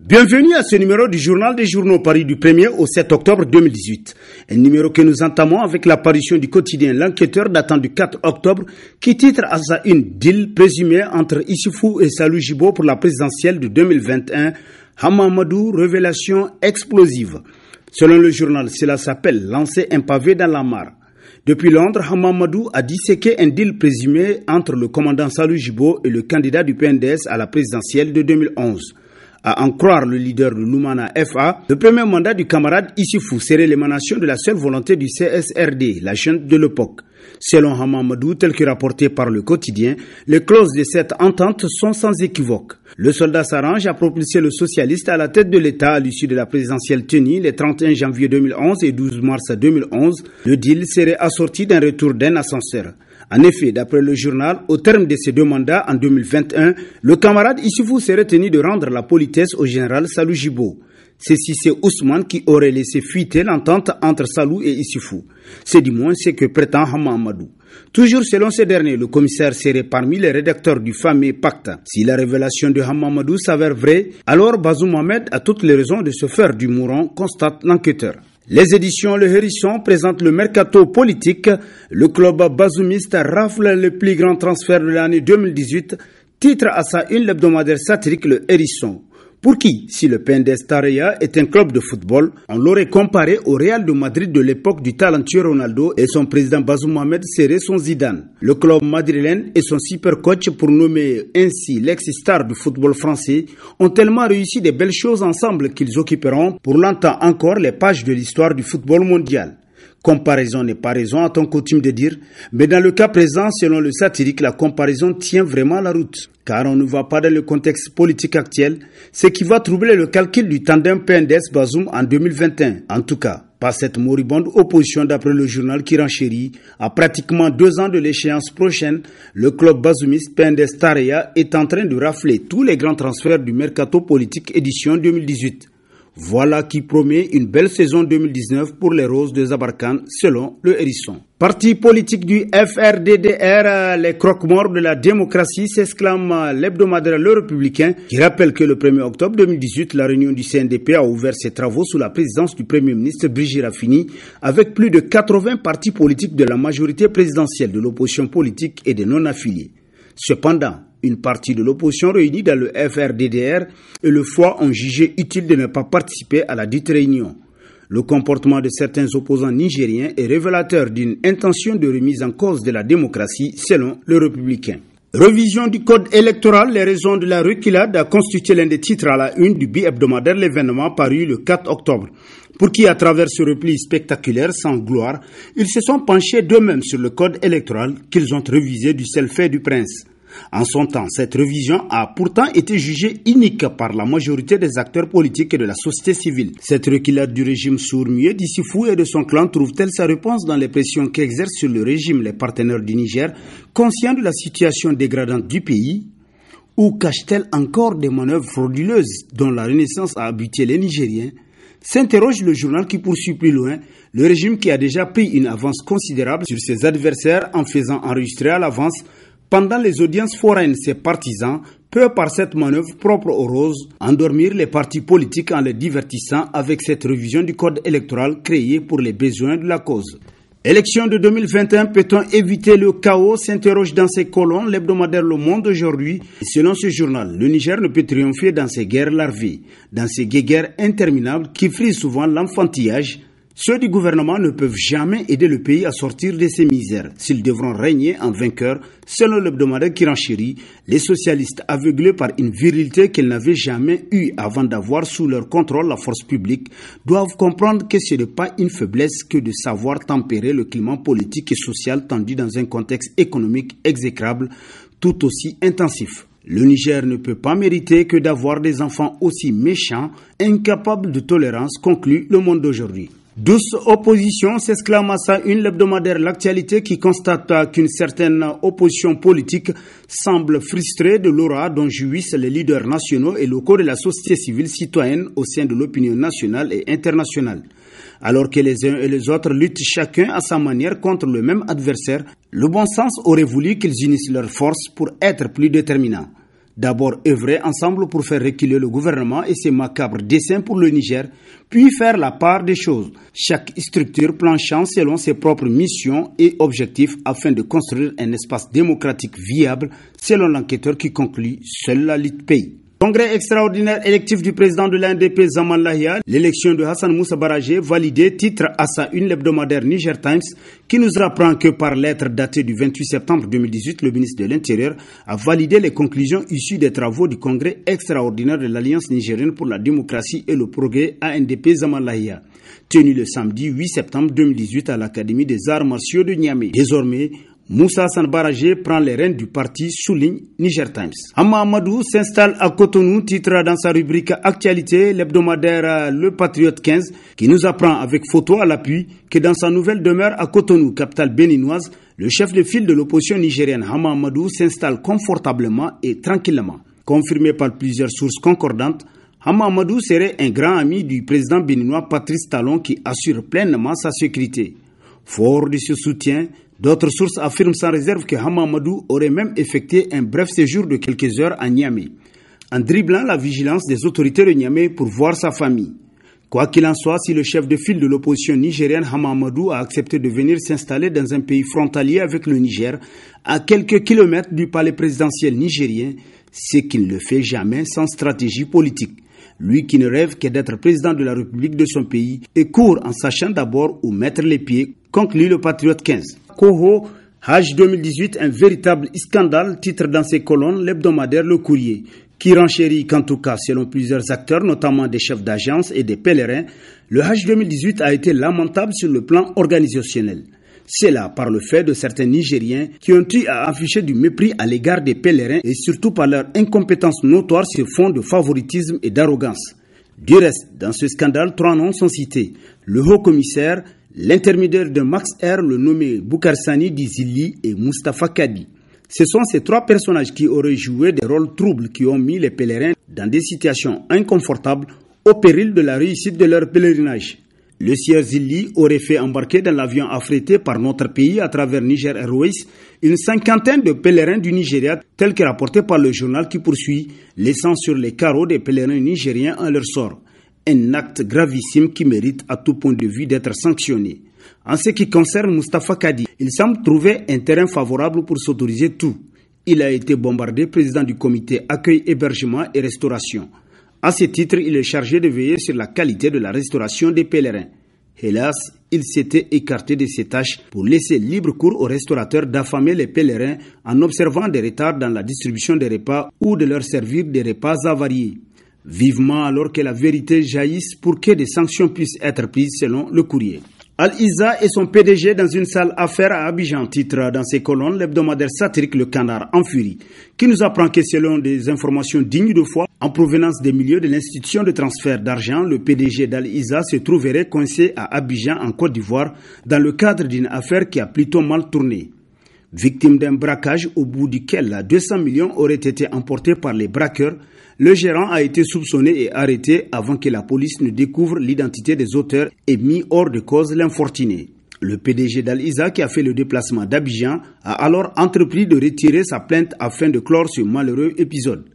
Bienvenue à ce numéro du Journal des Journaux paru du 1er au 7 octobre 2018. Un numéro que nous entamons avec l'apparition du quotidien L'Enquêteur datant du 4 octobre qui titre à sa une deal présumé entre Issoufou et Salou Djibo pour la présidentielle de 2021. Hamamadou, révélation explosive. Selon le journal, cela s'appelle lancer un pavé dans la mare. Depuis Londres, Hamamadou a disséqué un deal présumé entre le commandant Salou Djibo et le candidat du PNDS à la présidentielle de 2011. À en croire le leader de l'Oumana FA, le premier mandat du camarade Issoufou serait l'émanation de la seule volonté du CSRD, la junte de l'époque. Selon Hamamadou, tel que rapporté par le quotidien, les clauses de cette entente sont sans équivoque. Le soldat s'arrange à propulser le socialiste à la tête de l'État à l'issue de la présidentielle tenue les 31 janvier 2011 et 12 mars 2011. Le deal serait assorti d'un retour d'un ascenseur. En effet, d'après le journal, au terme de ces deux mandats en 2021, le camarade Issoufou serait tenu de rendre la politesse au général Salou Djibo. C'est Cissé Ousmane qui aurait laissé fuiter l'entente entre Salou et Issoufou. C'est du moins ce que prétend Hamamadou. Toujours selon ce dernier, le commissaire serait parmi les rédacteurs du fameux pacte. Si la révélation de Hamamadou s'avère vraie, alors Bazoum Mohamed a toutes les raisons de se faire du mouron, constate l'enquêteur. Les éditions Le Hérisson présentent le mercato politique. Le club bazoumiste rafle le plus grand transfert de l'année 2018. Titre à sa une l'hebdomadaire satirique Le Hérisson. Pour qui, si le PNDS Tareya est un club de football, on l'aurait comparé au Real de Madrid de l'époque du talentueux Ronaldo et son président Bazoum Mohamed serait son Zidane. Le club madrilène et son super coach, pour nommer ainsi l'ex-star du football français, ont tellement réussi des belles choses ensemble qu'ils occuperont pour longtemps encore les pages de l'histoire du football mondial. Comparaison n'est pas raison, a-t-on coutume de dire, mais dans le cas présent, selon le satirique, la comparaison tient vraiment la route. Car on ne va pas dans le contexte politique actuel, ce qui va troubler le calcul du tandem PNDS-Bazoum en 2021. En tout cas, pas cette moribonde opposition d'après le journal qui renchérit. À pratiquement 2 ans de l'échéance prochaine, le club bazoumiste PNDS Tareya est en train de rafler tous les grands transferts du mercato politique édition 2018. Voilà qui promet une belle saison 2019 pour les Roses de Zabarkan, selon le Hérisson. Parti politique du FRDDR, les croque-morts de la démocratie, s'exclame l'hebdomadaire Le Républicain, qui rappelle que le 1er octobre 2018, la réunion du CNDP a ouvert ses travaux sous la présidence du Premier ministre Brigitte Raffini, avec plus de 80 partis politiques de la majorité présidentielle, de l'opposition politique et des non-affiliés. Cependant, une partie de l'opposition réunie dans le FRDDR et le FOI ont jugé utile de ne pas participer à la dite réunion. Le comportement de certains opposants nigériens est révélateur d'une intention de remise en cause de la démocratie, selon le Républicain. Révision du code électoral, les raisons de la reculade a constitué l'un des titres à la une du bi-hebdomadaire L'événement paru le 4 octobre. Pour qui, à travers ce repli spectaculaire sans gloire, ils se sont penchés d'eux-mêmes sur le code électoral qu'ils ont révisé du seul fait du prince. En son temps, cette révision a pourtant été jugée inique par la majorité des acteurs politiques et de la société civile. Cette reculade du régime sourd-muet d'Issoufou et de son clan trouve-t-elle sa réponse dans les pressions qu'exercent sur le régime les partenaires du Niger, conscients de la situation dégradante du pays? Ou cache-t-elle encore des manœuvres frauduleuses dont la Renaissance a habitué les Nigériens? S'interroge le journal qui poursuit plus loin, le régime qui a déjà pris une avance considérable sur ses adversaires en faisant enregistrer à l'avance pendant les audiences foraines ses partisans peut par cette manœuvre propre aux roses endormir les partis politiques en les divertissant avec cette révision du code électoral créée pour les besoins de la cause. Élection de 2021, peut-on éviter le chaos, s'interroge dans ses colonnes l'hebdomadaire Le Monde aujourd'hui. Selon ce journal, le Niger ne peut triompher dans ces guerres larvées, dans ces guerres interminables qui frisent souvent l'enfantillage. Ceux du gouvernement ne peuvent jamais aider le pays à sortir de ses misères. S'ils devront régner en vainqueurs, selon l'hebdomadaire qui renchérit, les socialistes aveuglés par une virilité qu'ils n'avaient jamais eue avant d'avoir sous leur contrôle la force publique, doivent comprendre que ce n'est pas une faiblesse que de savoir tempérer le climat politique et social tendu dans un contexte économique exécrable tout aussi intensif. Le Niger ne peut pas mériter que d'avoir des enfants aussi méchants, incapables de tolérance, conclut Le Monde d'aujourd'hui. Douce opposition, s'exclame à sa une l'hebdomadaire L'Actualité qui constate qu'une certaine opposition politique semble frustrée de l'aura dont jouissent les leaders nationaux et locaux de la société civile citoyenne au sein de l'opinion nationale et internationale. Alors que les uns et les autres luttent chacun à sa manière contre le même adversaire, le bon sens aurait voulu qu'ils unissent leurs forces pour être plus déterminants. D'abord œuvrer ensemble pour faire reculer le gouvernement et ses macabres desseins pour le Niger, puis faire la part des choses, chaque structure planchant selon ses propres missions et objectifs afin de construire un espace démocratique viable selon l'enquêteur qui conclut seule la lutte paye. Congrès extraordinaire électif du président de l'ANDP Zaman Lahia, l'élection de Hassan Moussa Barajé validée, titre à sa une l'hebdomadaire Niger Times, qui nous apprend que par lettre datée du 28 septembre 2018, le ministre de l'Intérieur a validé les conclusions issues des travaux du Congrès extraordinaire de l'Alliance nigérienne pour la démocratie et le progrès ANDP Zaman Lahia, tenu le samedi 8 septembre 2018 à l'Académie des arts martiaux de Niamey. Désormais, Moussa Hassan Barajé prend les rênes du parti, souligne Niger Times. Hama Amadou s'installe à Cotonou, titre dans sa rubrique Actualité, l'hebdomadaire Le Patriote 15, qui nous apprend avec photo à l'appui que dans sa nouvelle demeure à Cotonou, capitale béninoise, le chef de file de l'opposition nigérienne, Hama Amadou, s'installe confortablement et tranquillement. Confirmé par plusieurs sources concordantes, Hama Amadou serait un grand ami du président béninois Patrice Talon qui assure pleinement sa sécurité. Fort de ce soutien, d'autres sources affirment sans réserve que Hama Amadou aurait même effectué un bref séjour de quelques heures à Niamey, en dribblant la vigilance des autorités de Niamey pour voir sa famille. Quoi qu'il en soit, si le chef de file de l'opposition nigérienne Hama Amadou a accepté de venir s'installer dans un pays frontalier avec le Niger, à quelques kilomètres du palais présidentiel nigérien, c'est qu'il ne le fait jamais sans stratégie politique. Lui qui ne rêve que d'être président de la République de son pays et court en sachant d'abord où mettre les pieds, conclut le Patriote 15. Koho, Hajj 2018, un véritable scandale, titre dans ses colonnes l'hebdomadaire Le Courrier, qui renchérit qu'en tout cas, selon plusieurs acteurs, notamment des chefs d'agence et des pèlerins, le Hajj 2018 a été lamentable sur le plan organisationnel. C'est là par le fait de certains Nigériens qui ont eu à afficher du mépris à l'égard des pèlerins et surtout par leur incompétence notoire sur fond de favoritisme et d'arrogance. Du reste, dans ce scandale, 3 noms sont cités. Le haut-commissaire, l'intermédiaire de Max R, le nommé Boukar Sani Dizili et Mustafa Kadi. Ce sont ces 3 personnages qui auraient joué des rôles troubles qui ont mis les pèlerins dans des situations inconfortables au péril de la réussite de leur pèlerinage. Le sieur Zili aurait fait embarquer dans l'avion affrété par notre pays à travers Niger Airways une 50aine de pèlerins du Nigeria, tel que rapporté par le journal qui poursuit, laissant sur les carreaux des pèlerins nigériens en leur sort. Un acte gravissime qui mérite à tout point de vue d'être sanctionné. En ce qui concerne Mustafa Kadi, il semble trouver un terrain favorable pour s'autoriser tout. Il a été bombardé président du comité accueil, hébergement et restauration. À ce titre, il est chargé de veiller sur la qualité de la restauration des pèlerins. Hélas, il s'était écarté de ses tâches pour laisser libre cours aux restaurateurs d'affamer les pèlerins en observant des retards dans la distribution des repas ou de leur servir des repas avariés. Vivement alors que la vérité jaillisse pour que des sanctions puissent être prises selon le Courrier. Al-Isa et son PDG dans une salle affaire à Abidjan, titre dans ses colonnes l'hebdomadaire satirique Le Canard en furie, qui nous apprend que selon des informations dignes de foi, en provenance des milieux de l'institution de transfert d'argent, le PDG d'Al-Isa se trouverait coincé à Abidjan en Côte d'Ivoire dans le cadre d'une affaire qui a plutôt mal tourné. Victime d'un braquage au bout duquel 200 millions auraient été emportés par les braqueurs, le gérant a été soupçonné et arrêté avant que la police ne découvre l'identité des auteurs et mis hors de cause l'infortuné. Le PDG d'Al-Isa, qui a fait le déplacement d'Abidjan, a alors entrepris de retirer sa plainte afin de clore ce malheureux épisode.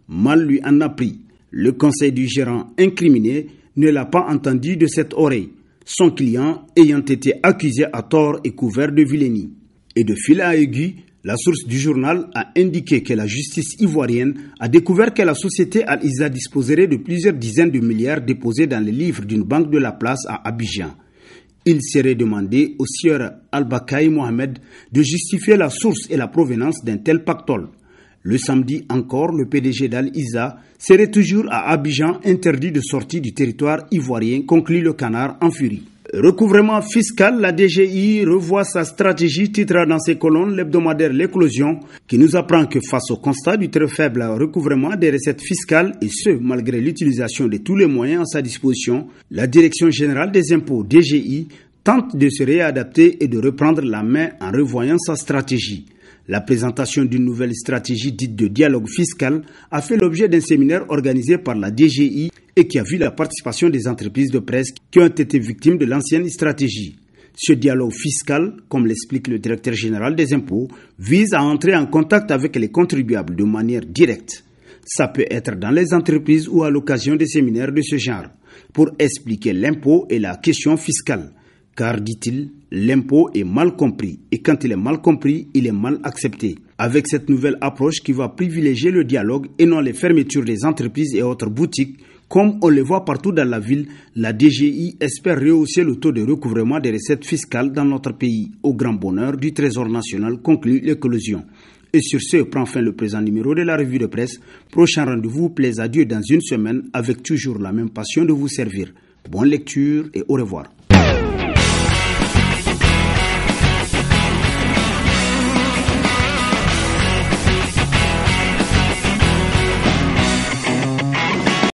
Mal lui en a pris. Le conseil du gérant incriminé ne l'a pas entendu de cette oreille, son client ayant été accusé à tort et couvert de vilainie. Et de fil à aiguille, la source du journal a indiqué que la justice ivoirienne a découvert que la société Al-Isa disposerait de plusieurs dizaines de milliards déposés dans les livres d'une banque de la place à Abidjan. Il serait demandé au sieur Al-Bakaï Mohamed de justifier la source et la provenance d'un tel pactole. Le samedi encore, le PDG d'Al-Isa serait toujours à Abidjan interdit de sortie du territoire ivoirien, conclut Le Canard en furie. Recouvrement fiscal, la DGI revoit sa stratégie, titre dans ses colonnes l'hebdomadaire L'Éclosion, qui nous apprend que face au constat du très faible recouvrement des recettes fiscales, et ce, malgré l'utilisation de tous les moyens à sa disposition, la Direction générale des impôts, DGI, tente de se réadapter et de reprendre la main en revoyant sa stratégie. La présentation d'une nouvelle stratégie dite de dialogue fiscal a fait l'objet d'un séminaire organisé par la DGI et qui a vu la participation des entreprises de presse qui ont été victimes de l'ancienne stratégie. Ce dialogue fiscal, comme l'explique le directeur général des impôts, vise à entrer en contact avec les contribuables de manière directe. Ça peut être dans les entreprises ou à l'occasion de séminaires de ce genre, pour expliquer l'impôt et la question fiscale. Car, dit-il, l'impôt est mal compris et quand il est mal compris, il est mal accepté. Avec cette nouvelle approche qui va privilégier le dialogue et non les fermetures des entreprises et autres boutiques, comme on le voit partout dans la ville, la DGI espère rehausser le taux de recouvrement des recettes fiscales dans notre pays, au grand bonheur du Trésor national, conclut l'éclosion. Et sur ce prend fin le présent numéro de la revue de presse. Prochain rendez-vous, plaise à Dieu dans une semaine avec toujours la même passion de vous servir. Bonne lecture et au revoir.